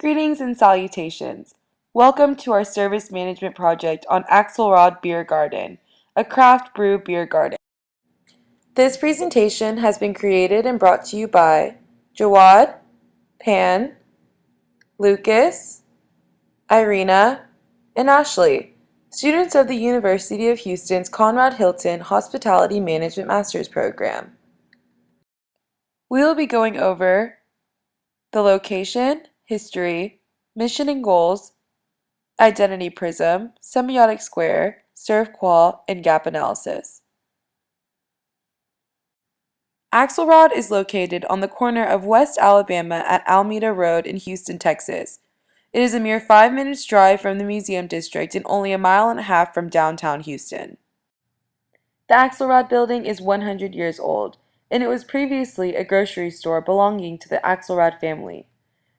Greetings and salutations. Welcome to our service management project on Axelrad Beer Garden, a craft brew beer garden. This presentation has been created and brought to you by Jawad, Pan, Lucas, Irina, and Ashley, students of the University of Houston's Conrad Hilton Hospitality Management Master's Program. We will be going over the location, history, mission and goals, identity prism, semiotic square, serve qual, and gap analysis. Axelrad is located on the corner of West Alabama at Alameda Road in Houston, Texas. It is a mere 5 minutes drive from the Museum District and only a mile and a half from downtown Houston. The Axelrad building is 100 years old, and it was previously a grocery store belonging to the Axelrad family.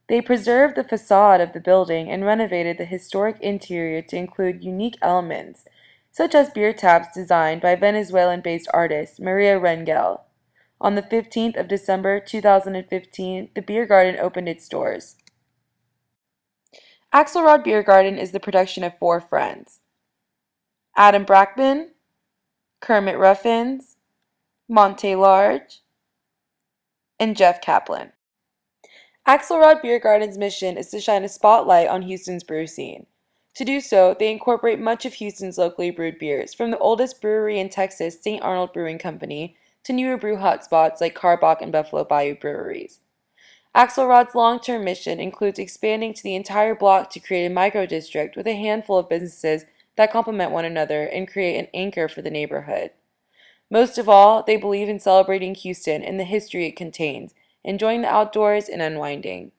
They preserved the facade of the building and renovated the historic interior to include unique elements, such as beer taps designed by Venezuelan-based artist Maria Rengel. On the 15th of December 2015, the beer garden opened its doors. Axelrad Beer Garden is the production of 4 friends: Adam Brackman, Kermit Ruffins, Monte Large, and Jeff Kaplan. Axelrad Beer Garden's mission is to shine a spotlight on Houston's brew scene. To do so, they incorporate much of Houston's locally brewed beers, from the oldest brewery in Texas, St. Arnold Brewing Company, to newer brew hotspots like Karbach and Buffalo Bayou breweries. Axelrod's long-term mission includes expanding to the entire block to create a micro-district with a handful of businesses that complement one another and create an anchor for the neighborhood. Most of all, they believe in celebrating Houston and the history it contains, enjoying the outdoors and unwinding.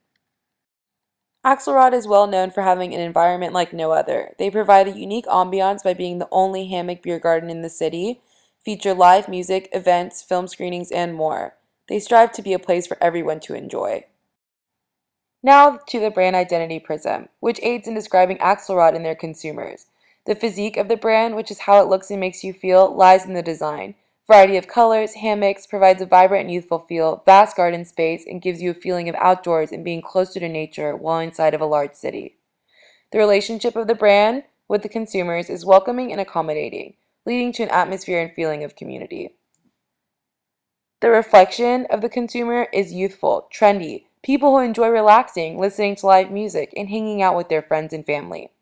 Axelrad is well known for having an environment like no other. They provide a unique ambiance by being the only hammock beer garden in the city, feature live music, events, film screenings, and more. They strive to be a place for everyone to enjoy. Now to the brand identity prism, which aids in describing Axelrad and their consumers. The physique of the brand, which is how it looks and makes you feel, lies in the design. Variety of colors, hammocks, provides a vibrant and youthful feel, vast garden space, and gives you a feeling of outdoors and being closer to nature while inside of a large city. The relationship of the brand with the consumers is welcoming and accommodating, leading to an atmosphere and feeling of community. The reflection of the consumer is youthful, trendy, people who enjoy relaxing, listening to live music, and hanging out with their friends and family.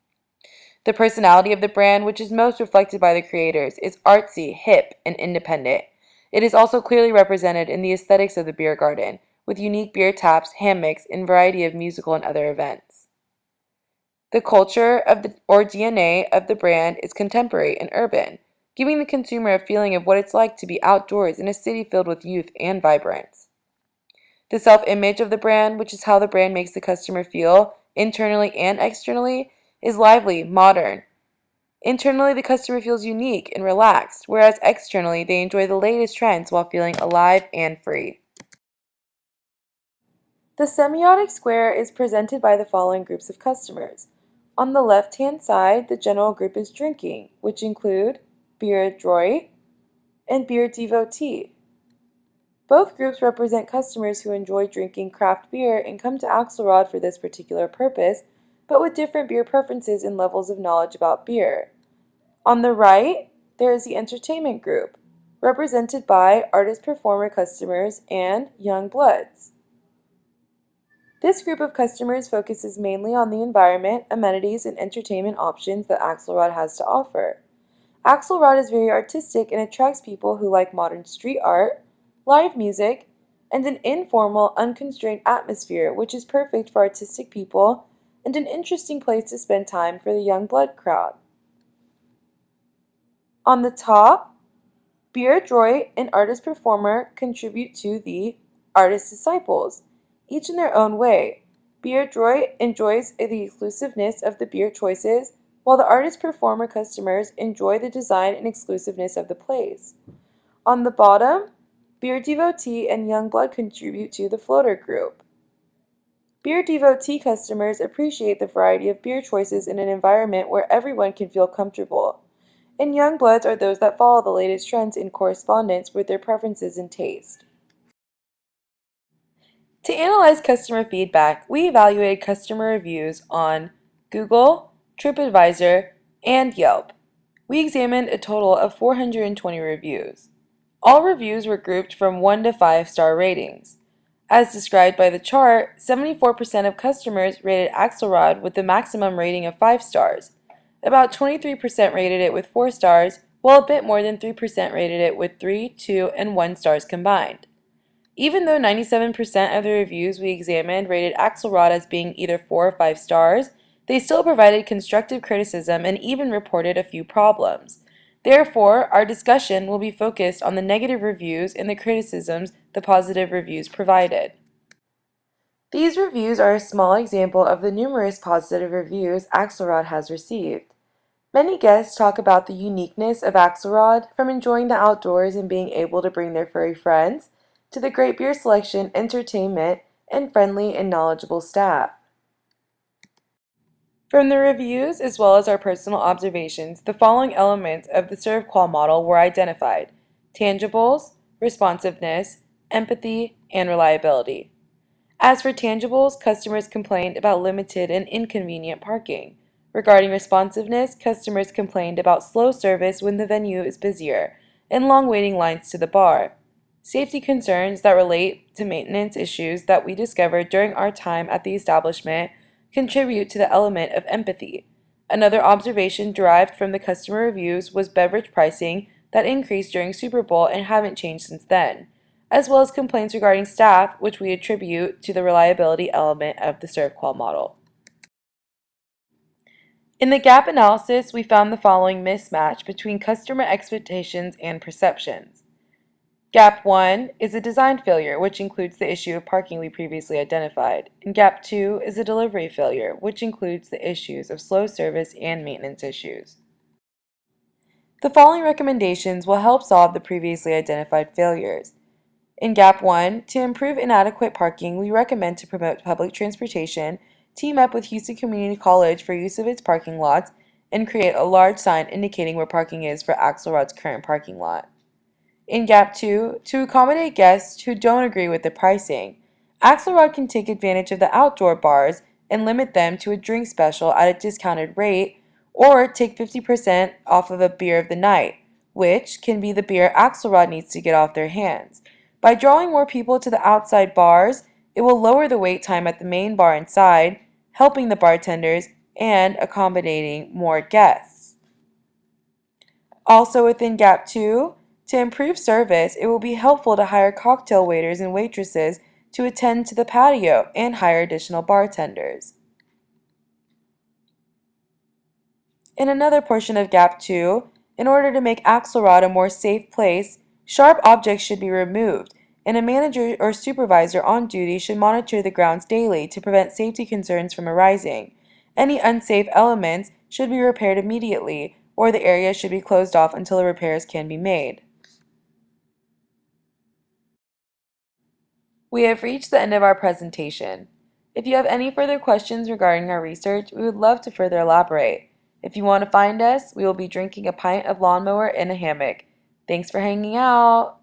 The personality of the brand, which is most reflected by the creators, is artsy, hip, and independent. It is also clearly represented in the aesthetics of the beer garden, with unique beer taps, hammocks, and variety of musical and other events. The culture or DNA of the brand is contemporary and urban, giving the consumer a feeling of what it's like to be outdoors in a city filled with youth and vibrance. The self-image of the brand, which is how the brand makes the customer feel, internally and externally, is lively, modern. Internally, the customer feels unique and relaxed, whereas externally, they enjoy the latest trends while feeling alive and free. The semiotic square is presented by the following groups of customers. On the left-hand side, the general group is drinking, which include beer adroit and beer devotee. Both groups represent customers who enjoy drinking craft beer and come to Axelrad for this particular purpose, but with different beer preferences and levels of knowledge about beer. On the right, there is the entertainment group, represented by artist-performer customers and young bloods. This group of customers focuses mainly on the environment, amenities, and entertainment options that Axelrad has to offer. Axelrad is very artistic and attracts people who like modern street art, live music, and an informal, unconstrained atmosphere, which is perfect for artistic people and an interesting place to spend time for the young blood crowd. On the top, beer adroit and artist performer contribute to the artist disciples, each in their own way. Beer adroit enjoys the exclusiveness of the beer choices, while the artist performer customers enjoy the design and exclusiveness of the place. On the bottom, beer devotee and young blood contribute to the floater group. Beer devotee customers appreciate the variety of beer choices in an environment where everyone can feel comfortable, and young bloods are those that follow the latest trends in correspondence with their preferences and taste. To analyze customer feedback, we evaluated customer reviews on Google, TripAdvisor, and Yelp. We examined a total of 420 reviews. All reviews were grouped from 1 to 5-star ratings. As described by the chart, 74% of customers rated Axelrad with the maximum rating of 5 stars. About 23% rated it with 4 stars, while a bit more than 3% rated it with 3, 2, and 1 stars combined. Even though 97% of the reviews we examined rated Axelrad as being either 4 or 5 stars, they still provided constructive criticism and even reported a few problems. Therefore, our discussion will be focused on the negative reviews and the criticisms the positive reviews provided. These reviews are a small example of the numerous positive reviews Axelrad has received. Many guests talk about the uniqueness of Axelrad, from enjoying the outdoors and being able to bring their furry friends, to the great beer selection, entertainment, and friendly and knowledgeable staff. From the reviews as well as our personal observations, the following elements of the serve-qual model were identified: tangibles, responsiveness, empathy, and reliability. As for tangibles, customers complained about limited and inconvenient parking. Regarding responsiveness, customers complained about slow service when the venue is busier and long waiting lines to the bar. Safety concerns that relate to maintenance issues that we discovered during our time at the establishment contribute to the element of empathy. Another observation derived from the customer reviews was beverage pricing that increased during Super Bowl and haven't changed since then, as well as complaints regarding staff, which we attribute to the reliability element of the serve-qual model. In the gap analysis, we found the following mismatch between customer expectations and perceptions. Gap 1 is a design failure, which includes the issue of parking we previously identified, and Gap 2 is a delivery failure, which includes the issues of slow service and maintenance issues. The following recommendations will help solve the previously identified failures. In Gap 1, to improve inadequate parking, we recommend to promote public transportation, team up with Houston Community College for use of its parking lots, and create a large sign indicating where parking is for Axelrod's current parking lot. In Gap 2, to accommodate guests who don't agree with the pricing, Axelrad can take advantage of the outdoor bars and limit them to a drink special at a discounted rate, or take 50% off of a beer of the night, which can be the beer Axelrad needs to get off their hands. By drawing more people to the outside bars, it will lower the wait time at the main bar inside, helping the bartenders and accommodating more guests. Also within Gap 2, to improve service, it will be helpful to hire cocktail waiters and waitresses to attend to the patio and hire additional bartenders. In another portion of Gap 2, in order to make Axelrad a more safe place, sharp objects should be removed, and a manager or supervisor on duty should monitor the grounds daily to prevent safety concerns from arising. Any unsafe elements should be repaired immediately, or the area should be closed off until the repairs can be made. We have reached the end of our presentation. If you have any further questions regarding our research, we would love to further elaborate. If you want to find us, we will be drinking a pint of lawnmower in a hammock. Thanks for hanging out!